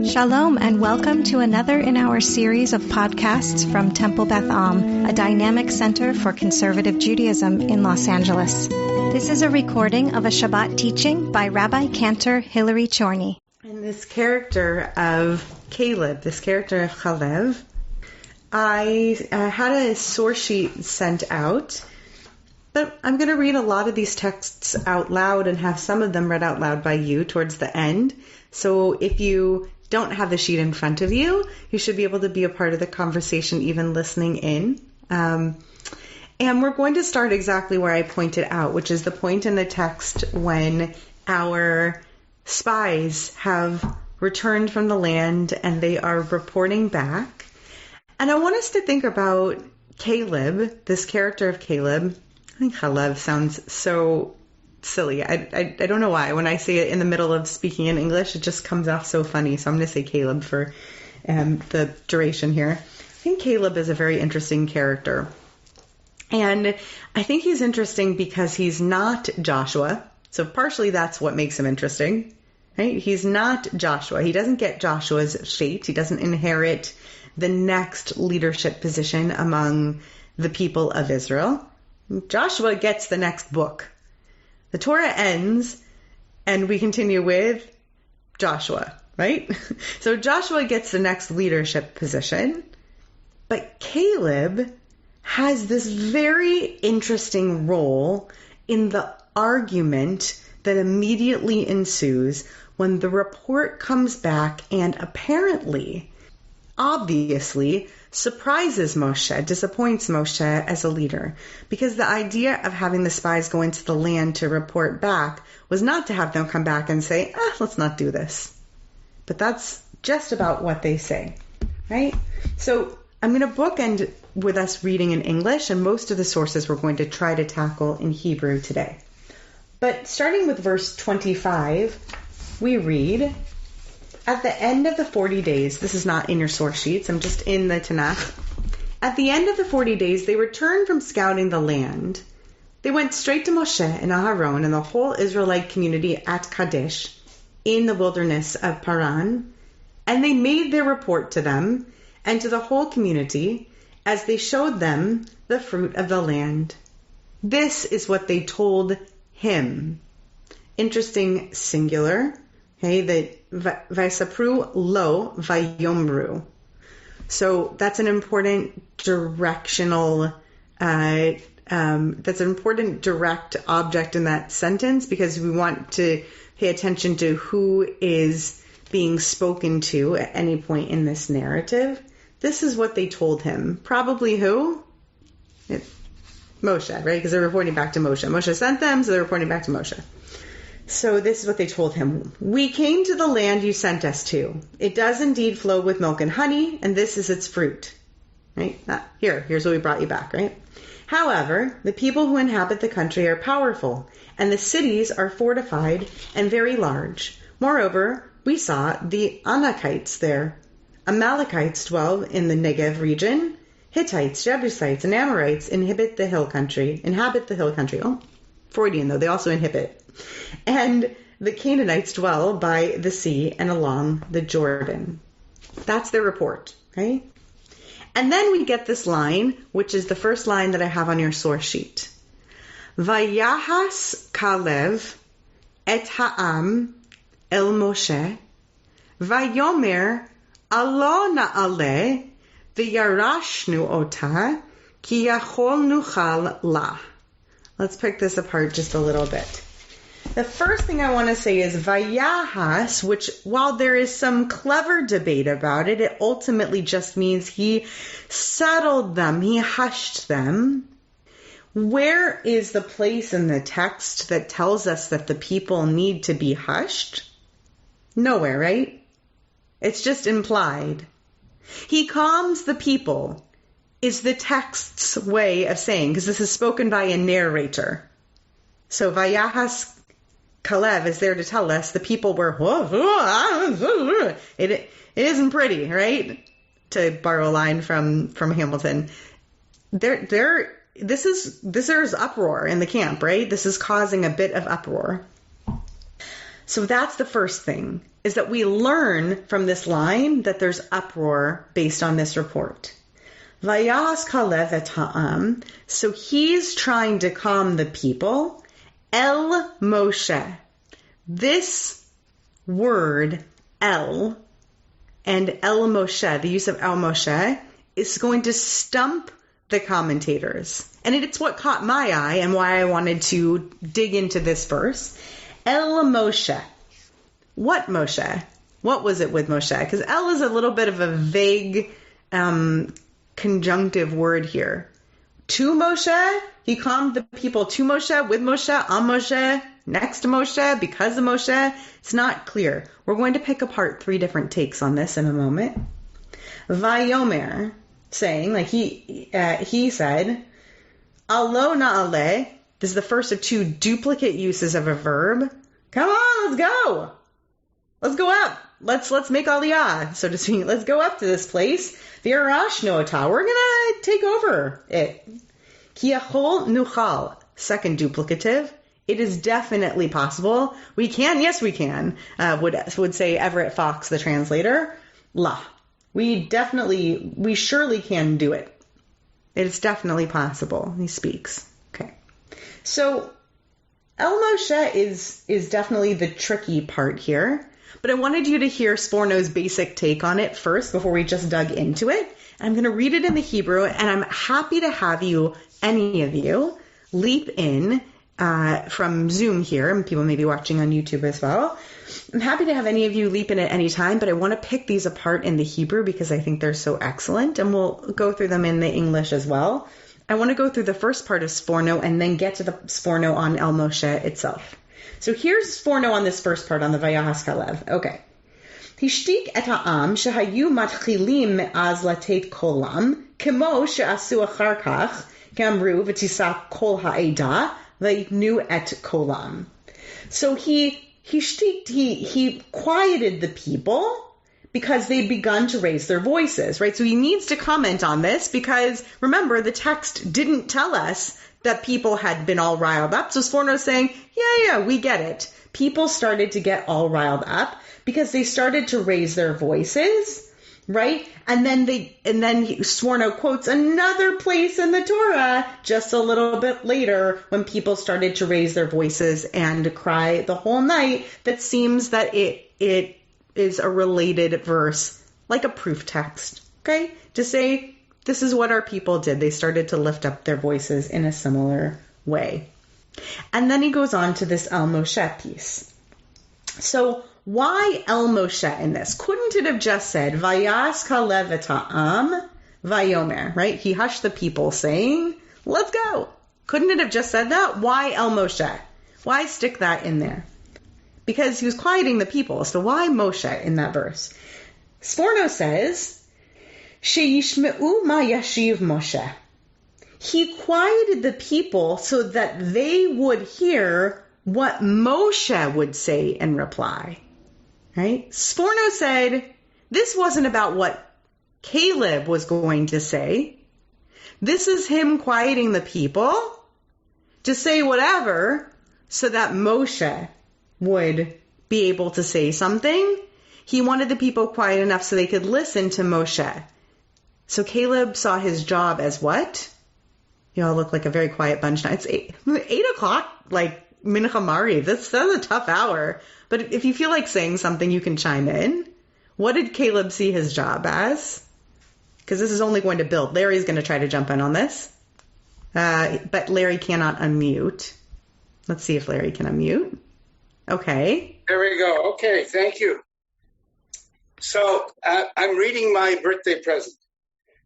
Shalom and welcome to another in our series of podcasts from Temple Beth Am, a dynamic center for conservative Judaism in Los Angeles. This is a recording of a Shabbat teaching by Rabbi Cantor Hilary Chorny. And this character of Caleb, this character of Chalev, I had a source sheet sent out, but I'm going to read a lot of these texts out loud and have some of them read out loud by you towards the end. So if you don't have the sheet in front of you, you should be able to be a part of the conversation, even listening in. And we're going to start exactly where I pointed out, which is the point in the text when our spies have returned from the land and they are reporting back. And I want us to think about Caleb, this character of Caleb. I think Chalev sounds so silly. I don't know why. When I say it in the middle of speaking in English, it just comes off so funny. So I'm going to say Caleb for the duration here. I think Caleb is a very interesting character. And I think he's interesting because he's not Joshua. So partially that's what makes him interesting. Right? He's not Joshua. He doesn't get Joshua's fate. He doesn't inherit the next leadership position among the people of Israel. Joshua gets the next book. The Torah ends, and we continue with Joshua, right? So Joshua gets the next leadership position, but Caleb has this very interesting role in the argument that immediately ensues when the report comes back and apparently, obviously, surprises Moshe, disappoints Moshe as a leader. Because the idea of having the spies go into the land to report back was not to have them come back and say, let's not do this. But that's just about what they say, right? So I'm going to bookend with us reading in English, and most of the sources we're going to try to tackle in Hebrew today. But starting with verse 25, we read, at the end of the 40 days, this is not in your source sheets, I'm just in the Tanakh. At the end of the 40 days, they returned from scouting the land. They went straight to Moshe and Aharon and the whole Israelite community at Kadesh in the wilderness of Paran, and they made their report to them and to the whole community as they showed them the fruit of the land. This is what they told him. Interesting singular. Okay, that Vaisapru lo vayomru. So that's an important directional, that's an important direct object in that sentence because we want to pay attention to who is being spoken to at any point in this narrative. This is what they told him. Probably who? Moshe, right? Because they're reporting back to Moshe. Moshe sent them, so they're reporting back to Moshe. So this is what they told him. We came to the land you sent us to. It does indeed flow with milk and honey, and this is its fruit. Right? Here's what we brought you back, right? However, the people who inhabit the country are powerful, and the cities are fortified and very large. Moreover, we saw the Anakites there. Amalekites dwell in the Negev region. Hittites, Jebusites, and Amorites inhabit the hill country. Oh, Freudian though, they also inhabit. And the Canaanites dwell by the sea and along the Jordan. That's their report, okay? And then we get this line, which is the first line that I have on your source sheet. Vayahas Kalev et ha'am el Moshe, vayomer alo na'aleh v'yarashnu ota ki yachol nuchal la. Let's pick this apart just a little bit. The first thing I want to say is Vayahas, which while there is some clever debate about it, it ultimately just means he settled them, he hushed them. Where is the place in the text that tells us that the people need to be hushed? Nowhere, right? It's just implied. He calms the people is the text's way of saying, because this is spoken by a narrator. So Vayahas Kalev is there to tell us the people were, it isn't pretty, right? To borrow a line from Hamilton. This is uproar in the camp, right? This is causing a bit of uproar. So that's the first thing, is that we learn from this line that there's uproar based on this report. Vayas Kalev et ha'am. So he's trying to calm the people. El Moshe. This word, El, and El Moshe, the use of El Moshe, is going to stump the commentators. And it's what caught my eye and why I wanted to dig into this verse. El Moshe. What Moshe? What was it with Moshe? Because El is a little bit of a vague conjunctive word here. To Moshe, he calmed the people to Moshe, with Moshe, on Moshe, next to Moshe, because of Moshe. It's not clear. We're going to pick apart 3 different takes on this in a moment. Vayomer, saying, like he said, Alo na'aleh. This is the first of 2 duplicate uses of a verb. Come on, let's go. Let's go up. Let's make aliyah, so to speak. Let's go up to this place. V'yarash no'ota. We're gonna take over it. Ki yachol nuchal. Second duplicative. It is definitely possible. We can. Yes, we can. Would say Everett Fox, the translator. La. We surely can do it. It is definitely possible. He speaks. Okay. So El Moshe is definitely the tricky part here. But I wanted you to hear Sforno's basic take on it first before we just dug into it. And I'm going to read it in the Hebrew, and I'm happy to have you, any of you, leap in from Zoom here, and people may be watching on YouTube as well. I'm happy to have any of you leap in at any time, but I want to pick these apart in the Hebrew because I think they're so excellent, and we'll go through them in the English as well. I want to go through the first part of Sforno and then get to the Sforno on El Moshe itself. So here's Sforno on this first part, on the Vayahas Kalev. Okay. Hishtik et ha'am shehayu matchilim me'az latet kolam kemo she'asu achar kach gamru v'tisak kol ha'eda v'yitnu et kolam. So he quieted the people because they'd begun to raise their voices, right? So he needs to comment on this because, remember, the text didn't tell us that people had been all riled up. So Sforno's saying, yeah, we get it. People started to get all riled up because they started to raise their voices, right? And then Sforno quotes another place in the Torah just a little bit later when people started to raise their voices and cry the whole night. That seems that it is a related verse, like a proof text, okay? To say, this is what our people did. They started to lift up their voices in a similar way. And then he goes on to this El Moshe piece. So why El Moshe in this? Couldn't it have just said, Vayas Kalev et ha'am vayomer, right? He hushed the people saying, let's go. Couldn't it have just said that? Why El Moshe? Why stick that in there? Because he was quieting the people. So why Moshe in that verse? Sforno says, Sheyishme'u ma yashiv Moshe. He quieted the people so that they would hear what Moshe would say in reply. Right? Sforno said, this wasn't about what Caleb was going to say. This is him quieting the people to say whatever so that Moshe would be able to say something. He wanted the people quiet enough so they could listen to Moshe. So Caleb saw his job as what? You all look like a very quiet bunch now. It's 8 o'clock, like Mincha Mariv. That's a tough hour. But if you feel like saying something, you can chime in. What did Caleb see his job as? Because this is only going to build. Larry's going to try to jump in on this. But Larry cannot unmute. Let's see if Larry can unmute. Okay. There we go. Okay, thank you. So I'm reading my birthday present,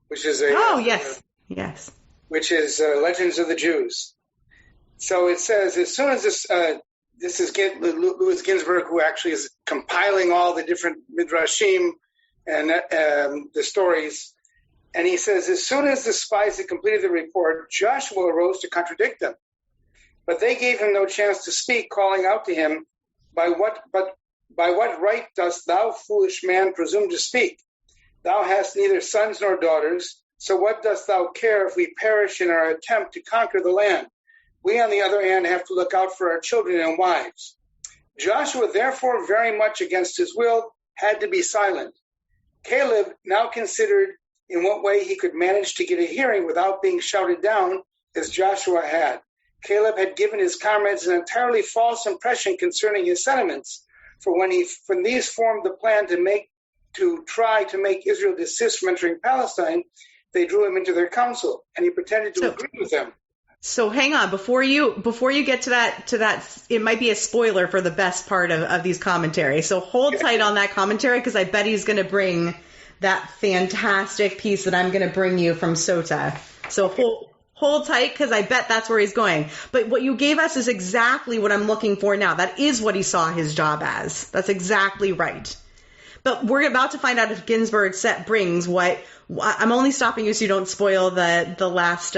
which is yes. Which is Legends of the Jews. So it says, as soon as this is Louis Ginsburg, who actually is compiling all the different midrashim and the stories, and he says, as soon as the spies had completed the report, Joshua arose to contradict them, but they gave him no chance to speak, calling out to him, by what right dost thou, foolish man, presume to speak? Thou hast neither sons nor daughters, so what dost thou care if we perish in our attempt to conquer the land? We, on the other hand, have to look out for our children and wives. Joshua, therefore, very much against his will, had to be silent. Caleb now considered in what way he could manage to get a hearing without being shouted down, as Joshua had. Caleb had given his comrades an entirely false impression concerning his sentiments, for when these formed the plan to try to make Israel desist from entering Palestine, they drew him into their council, and he pretended to agree with them. So hang on, before you get to that, it might be a spoiler for the best part of these commentaries. So hold tight on that commentary, because I bet he's going to bring that fantastic piece that I'm going to bring you from Sota. So hold tight, because I bet that's where he's going. But what you gave us is exactly what I'm looking for now. That is what he saw his job as. That's exactly right. But we're about to find out if Ginsburg brings what. I'm only stopping you so you don't spoil the last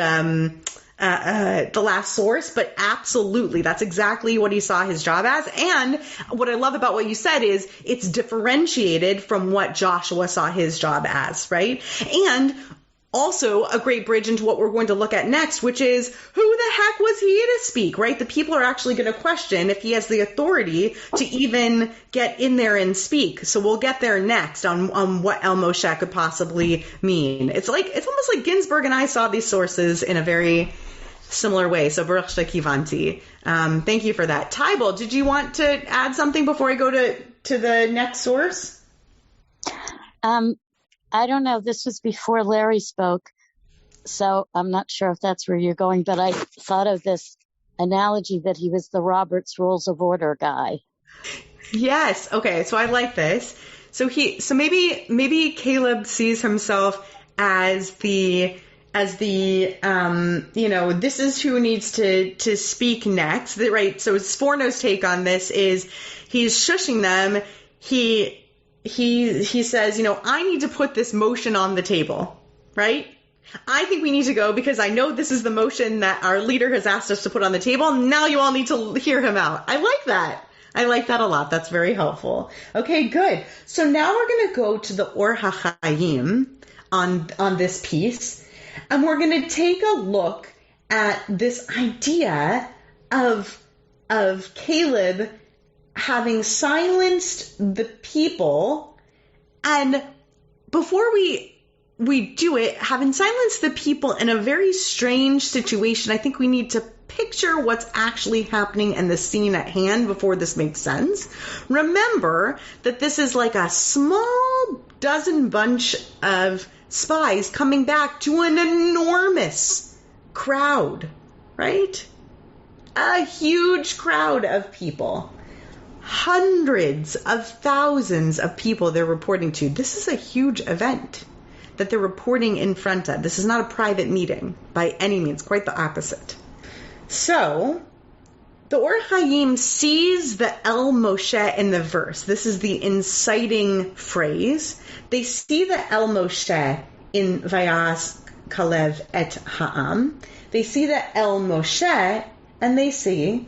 source, but absolutely, that's exactly what he saw his job as. And what I love about what you said is it's differentiated from what Joshua saw his job as, right? And also a great bridge into what we're going to look at next, which is who the heck was he to speak, right? The people are actually going to question if he has the authority to even get in there and speak. So we'll get there next on what El Moshe could possibly mean. It's almost like Ginsburg and I saw these sources in a very similar way. So Baruch Shekivanti. Thank you for that. Tybal, did you want to add something before I go to the next source? I don't know. This was before Larry spoke, so I'm not sure if that's where you're going, but I thought of this analogy that he was the Robert's Rules of Order guy. Yes. Okay. So I like this. So maybe Caleb sees himself as the this is who needs to speak next, right? So Sforno's take on this is he's shushing them. He says, I need to put this motion on the table, right? I think we need to go because I know this is the motion that our leader has asked us to put on the table. Now you all need to hear him out. I like that. I like that a lot. That's very helpful. Okay, good. So now we're going to go to the Or HaChaim on this piece, and we're going to take a look at this idea of Caleb having silenced the people, and before we do it, having silenced the people in a very strange situation, I think we need to picture what's actually happening in the scene at hand before this makes sense. Remember that this is like a small dozen bunch of spies coming back to an enormous crowd, right? A huge crowd of people. Hundreds of thousands of people they're reporting to. This is a huge event that they're reporting in front of. This is not a private meeting by any means, quite the opposite. So, the Or Chaim sees the El Moshe in the verse. This is the inciting phrase. They see the El Moshe in Vayas Kalev et Ha'am. They see the El Moshe and they say,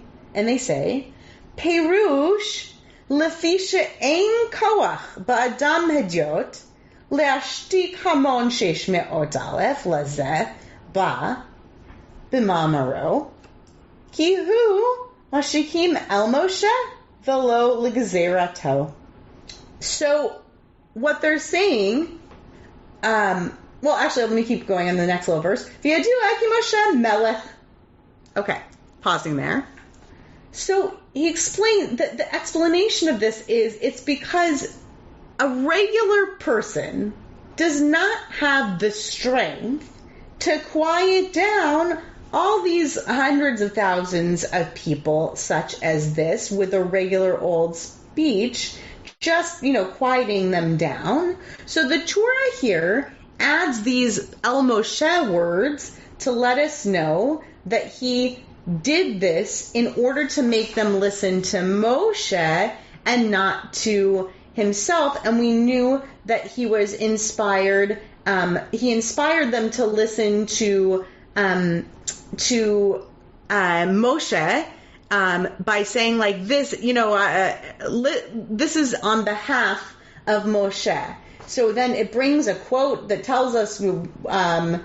Perush lefi she'ein koach ba'adam hediot le'ashtik hamon shesh me'ot alef lazeh ba b'mamaro ki hu mashikim El Moshe velo l'gzerato. So what they're saying, well, actually, let me keep going on the next little verse. V'yadu aki Moshe melech. Okay, pausing there. So he explained that the explanation of this is it's because a regular person does not have the strength to quiet down all these hundreds of thousands of people such as this with a regular old speech, just, quieting them down. So the Torah here adds these El Moshe words to let us know that he did this in order to make them listen to Moshe and not to himself. And we knew that he was inspired. He inspired them to listen to Moshe by saying like this, this is on behalf of Moshe. So then it brings a quote that tells us, hang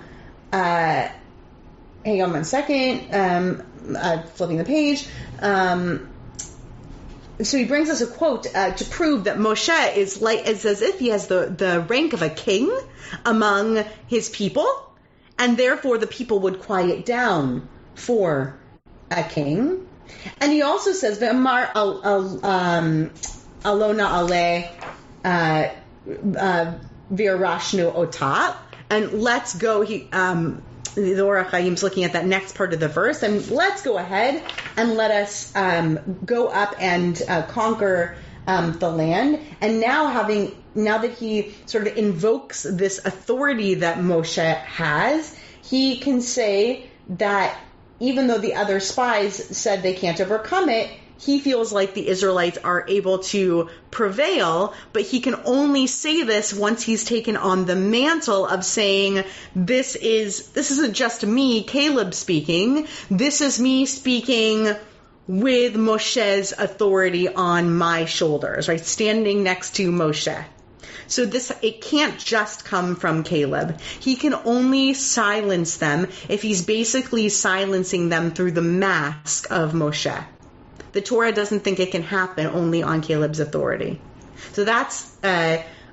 on one second, flipping the page. So he brings us a quote to prove that Moshe is it's as if he has the rank of a king among his people, and therefore the people would quiet down for a king. And he also says, "Ve'amar alona ale v'arashnu ota," and let's go. The Orach Chaim's looking at that next part of the verse, and let's go ahead and let us go up and conquer the land. And now that he sort of invokes this authority that Moshe has, he can say that even though the other spies said they can't overcome it, he feels like the Israelites are able to prevail, but he can only say this once he's taken on the mantle of saying, this isn't just me, Caleb, speaking. This is me speaking with Moshe's authority on my shoulders, right? Standing next to Moshe. So it can't just come from Caleb. He can only silence them if he's basically silencing them through the mask of Moshe. The Torah doesn't think it can happen only on Caleb's authority. So that's,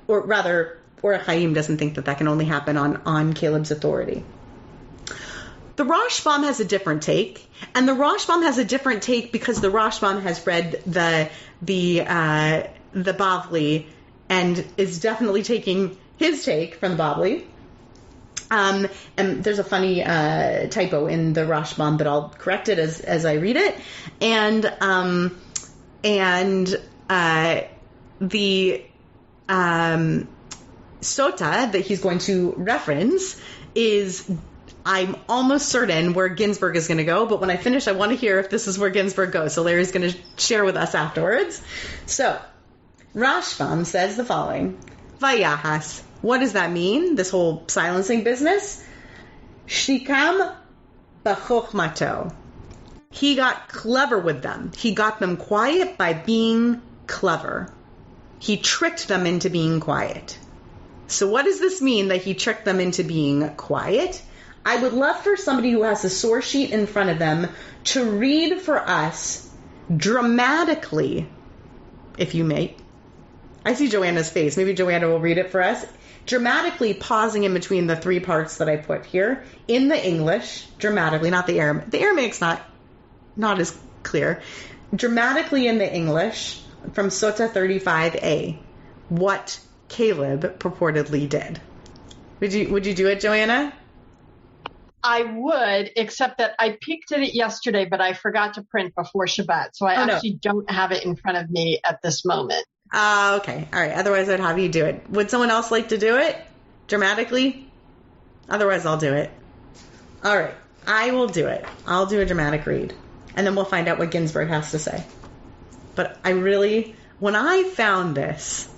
or rather, Orach Chaim doesn't think that can only happen on Caleb's authority. The Rashbam has a different take, and the Rashbam has a different take because the Rashbam has read the Bavli and is definitely taking his take from the Bavli. And there's a funny typo in the Rashbam, but I'll correct it as I read it. And the sota that he's going to reference is, I'm almost certain, where Ginsburg is going to go. But when I finish, I want to hear if this is where Ginsburg goes. So Larry's going to share with us afterwards. So Rashbam says the following: Vayahas. What does that mean, this whole silencing business? Shikam b'chokhmato. He got clever with them. He got them quiet by being clever. He tricked them into being quiet. So what does this mean that he tricked them into being quiet? I would love for somebody who has a source sheet in front of them to read for us dramatically, if you may. I see Joanna's face. Maybe Joanna will read it for us. Dramatically pausing in between the three parts that I put here in the English, dramatically, not the Aramaic. The Aramaic's not as clear. Dramatically in the English from Sota 35a, what Caleb purportedly did. Would you do it, Joanna? I would, except that I peeked at it yesterday, but I forgot to print before Shabbat, so I actually don't have it in front of me at this moment. Okay. All right. Otherwise, I'd have you do it. Would someone else like to do it dramatically? Otherwise, I'll do it. All right. I will do it. I'll do a dramatic read. And then we'll find out what Ginsburg has to say. But when I found this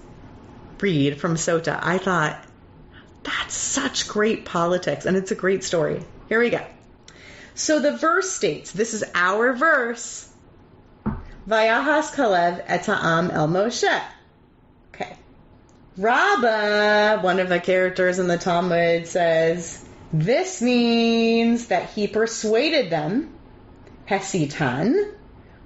read from Sota, I thought, that's such great politics. And it's a great story. Here we go. So the verse states, this is our verse. Vayahas Kalev et ha'am el Moshe. Okay. Rabbi, one of the characters in the Talmud, says, this means that he persuaded them, hesitan,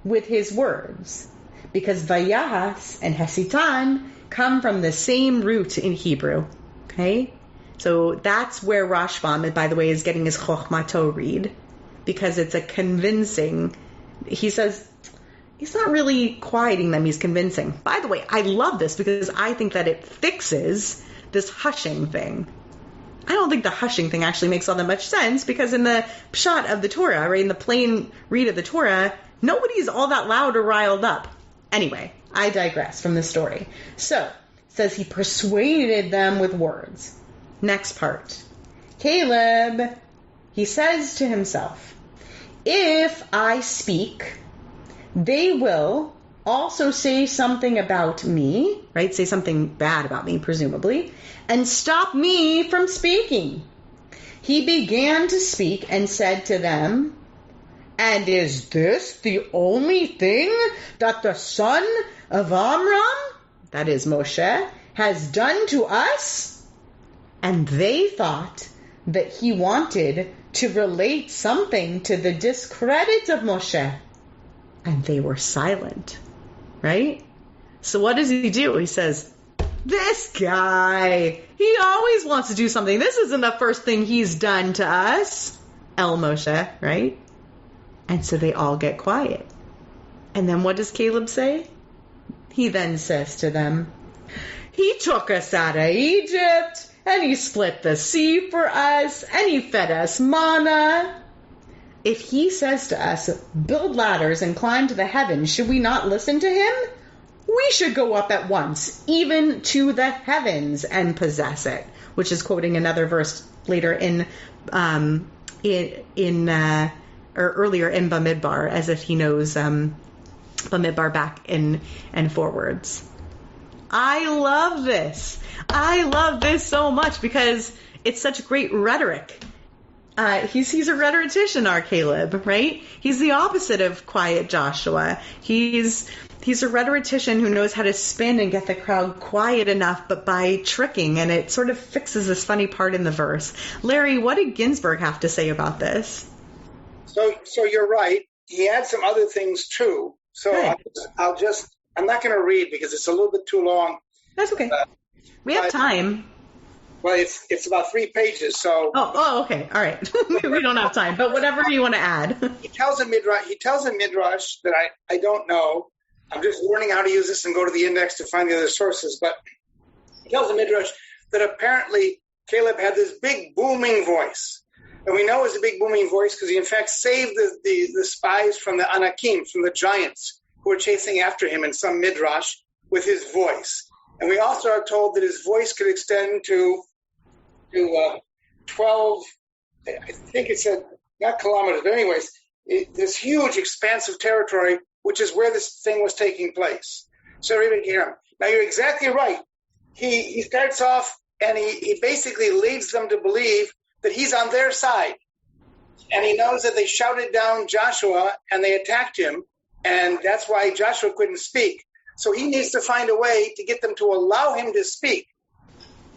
with his words. Because Vayahas and hesitan come from the same root in Hebrew. Okay? So that's where Rashbam, by the way, is getting his chokhmato read. Because it's a convincing, he says, he's not really quieting them, he's convincing. By the way, I love this because I think that it fixes this hushing thing. I don't think the hushing thing actually makes all that much sense because in the pshat of the Torah, right, in the plain read of the Torah, nobody's all that loud or riled up. Anyway, I digress from the story. So, it says he persuaded them with words. Next part. Caleb, he says to himself, if I speak, they will also say something about me, right? Say something bad about me, presumably, and stop me from speaking. He began to speak and said to them, and is this the only thing that the son of Amram, that is Moshe, has done to us? And they thought that he wanted to relate something to the discredit of Moshe. And they were silent. right? So what does he do? He says, this guy, he always wants to do something. This isn't the first thing he's done to us. El Moshe, right? And so they all get quiet. And then what does Caleb say? He then says to them, he took us out of Egypt, and he split the sea for us, and he fed us manna. If he says to us, build ladders and climb to the heavens, should we not listen to him? We should go up at once, even to the heavens, and possess it. Which is quoting another verse later or earlier in Bamidbar, as if he knows Bamidbar back in and forwards. I love this. I love this so much because it's such great rhetoric. He's a rhetorician, our Caleb, right? He's the opposite of quiet Joshua. He's a rhetorician who knows how to spin and get the crowd quiet enough, but by tricking, and it sort of fixes this funny part in the verse. Larry, what did Ginsburg have to say about this? So you're right. He had some other things too. So okay. I'm not going to read because it's a little bit too long. That's okay. We have time. Well, it's about 3 pages, so. Oh, okay, all right. We don't have time, but whatever you want to add. He tells a midrash that I don't know. I'm just learning how to use this and go to the index to find the other sources. But he tells a midrash that apparently Caleb had this big booming voice, and we know it was a big booming voice because he in fact saved the spies from the Anakim, from the giants who were chasing after him in some midrash with his voice. And we also are told that his voice could extend to 12, I think it said, not kilometers, but anyways, this huge expanse of territory, which is where this thing was taking place. So everybody can hear him. Now, you're exactly right. He starts off and he basically leads them to believe that he's on their side. And he knows that they shouted down Joshua and they attacked him, and that's why Joshua couldn't speak. So he needs to find a way to get them to allow him to speak.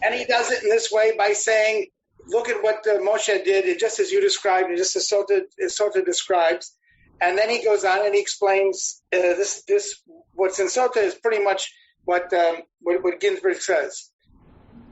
And he does it in this way by saying, look at what Moshe did, just as you described, and just as Sota describes. And then he goes on and he explains this. What's in Sota is pretty much what Ginsburg says.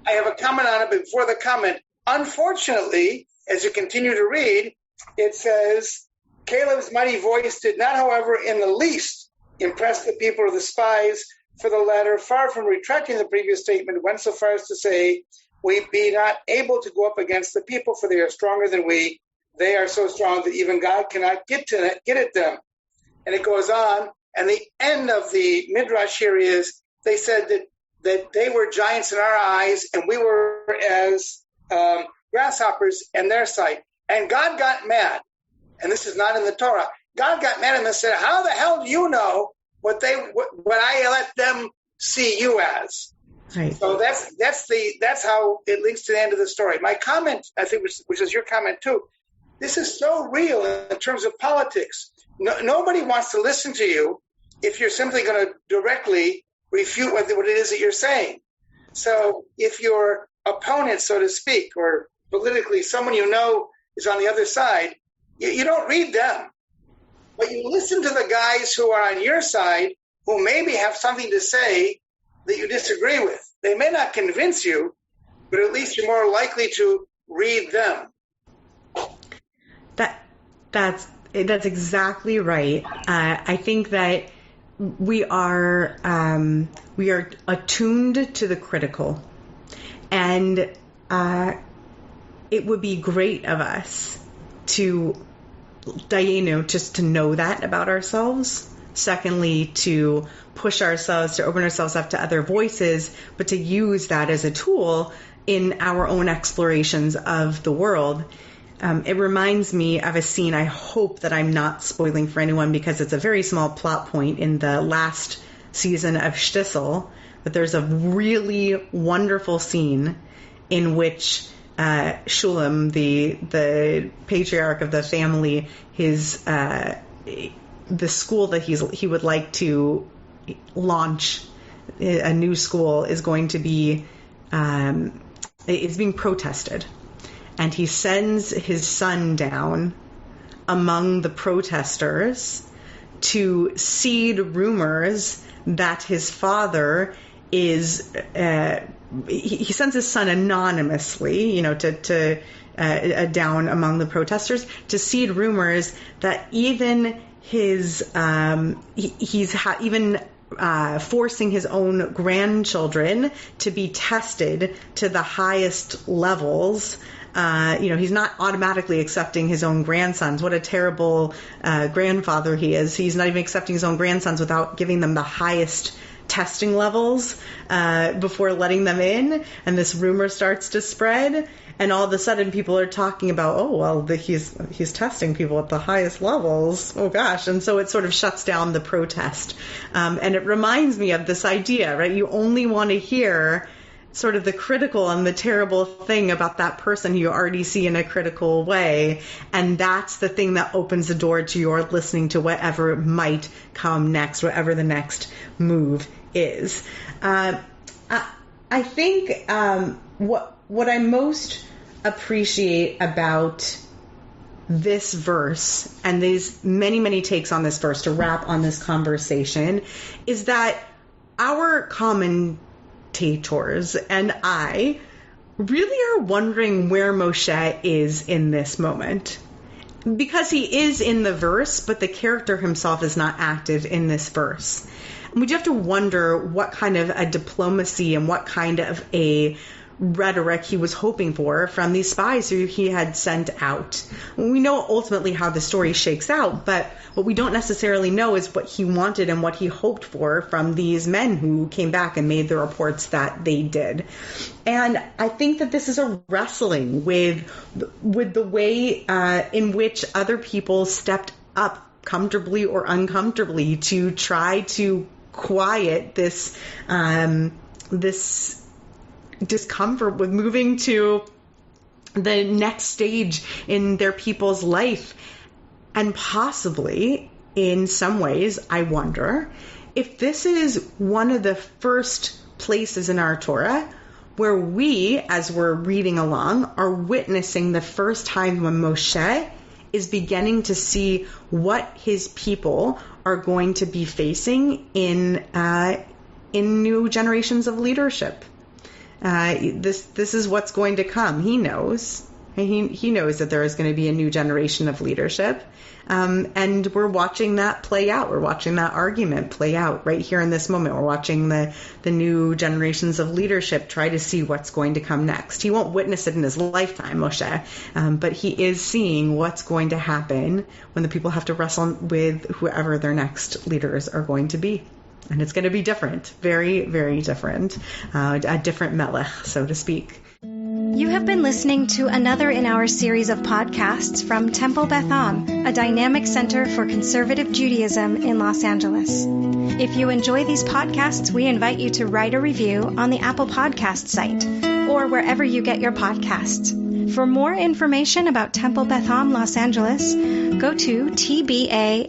I have a comment on it, but before the comment, unfortunately, as you continue to read, it says, Caleb's mighty voice did not, however, in the least impress the people or the spies, for the latter, far from retracting the previous statement, went so far as to say, we be not able to go up against the people, for they are stronger than we. They are so strong that even God cannot get at them. And it goes on, and the end of the midrash here is, they said that they were giants in our eyes, and we were as grasshoppers in their sight. And God got mad, and this is not in the Torah. God got mad at them and said, how the hell do you know what I let them see you as? Right. So that's how it links to the end of the story. My comment, I think, which is your comment too, this is so real in terms of politics. Nobody wants to listen to you if you're simply going to directly refute what it is that you're saying. So if your opponent, so to speak, or politically someone you know is on the other side, you don't read them. But you listen to the guys who are on your side, who maybe have something to say that you disagree with. They may not convince you, but at least you're more likely to read them. That's exactly right. I think that we are attuned to the critical, and it would be great of us to just to know that about ourselves. Secondly, to push ourselves, to open ourselves up to other voices, but to use that as a tool in our own explorations of the world. It reminds me of a scene, I hope that I'm not spoiling for anyone because it's a very small plot point in the last season of Shtisel, but there's a really wonderful scene in which Shulam, the patriarch of the family, the school that he would like to launch, a new school, is going to be is being protested, and he sends his son down among the protesters to seed rumors that his father is, he sends his son anonymously, to down among the protesters to seed rumors that even his, forcing his own grandchildren to be tested to the highest levels. He's not automatically accepting his own grandsons. What a terrible grandfather he is. He's not even accepting his own grandsons without giving them the highest testing levels before letting them in. And this rumor starts to spread. And all of a sudden people are talking about, he's testing people at the highest levels. Oh, gosh. And so it sort of shuts down the protest. And it reminds me of this idea, right? You only want to hear sort of the critical and the terrible thing about that person who you already see in a critical way. And that's the thing that opens the door to your listening to whatever might come next, whatever the next move is. I think what I most appreciate about this verse and these many, many takes on this verse to wrap on this conversation is that our commentators and I really are wondering where Moshe is in this moment. Because he is in the verse, but the character himself is not active in this verse. And we do have to wonder what kind of a diplomacy and what kind of a rhetoric he was hoping for from these spies who he had sent out. We know ultimately how the story shakes out, but what we don't necessarily know is what he wanted and what he hoped for from these men who came back and made the reports that they did. And I think that this is a wrestling with the way in which other people stepped up comfortably or uncomfortably to try to quiet this discomfort with moving to the next stage in their people's life. And possibly, in some ways, I wonder if this is one of the first places in our Torah where we, as we're reading along, are witnessing the first time when Moshe is beginning to see what his people are going to be facing in new generations of leadership. This is what's going to come. He knows. He knows that there is going to be a new generation of leadership. And we're watching that play out. We're watching that argument play out right here in this moment. We're watching the new generations of leadership try to see what's going to come next. He won't witness it in his lifetime, Moshe, but he is seeing what's going to happen when the people have to wrestle with whoever their next leaders are going to be. And it's going to be different, very, very different, a different melech, so to speak. You have been listening to another in our series of podcasts from Temple Beth Am, a dynamic center for conservative Judaism in Los Angeles. If you enjoy these podcasts, we invite you to write a review on the Apple Podcast site or wherever you get your podcasts. For more information about Temple Beth Am Los Angeles, go to tbala.org.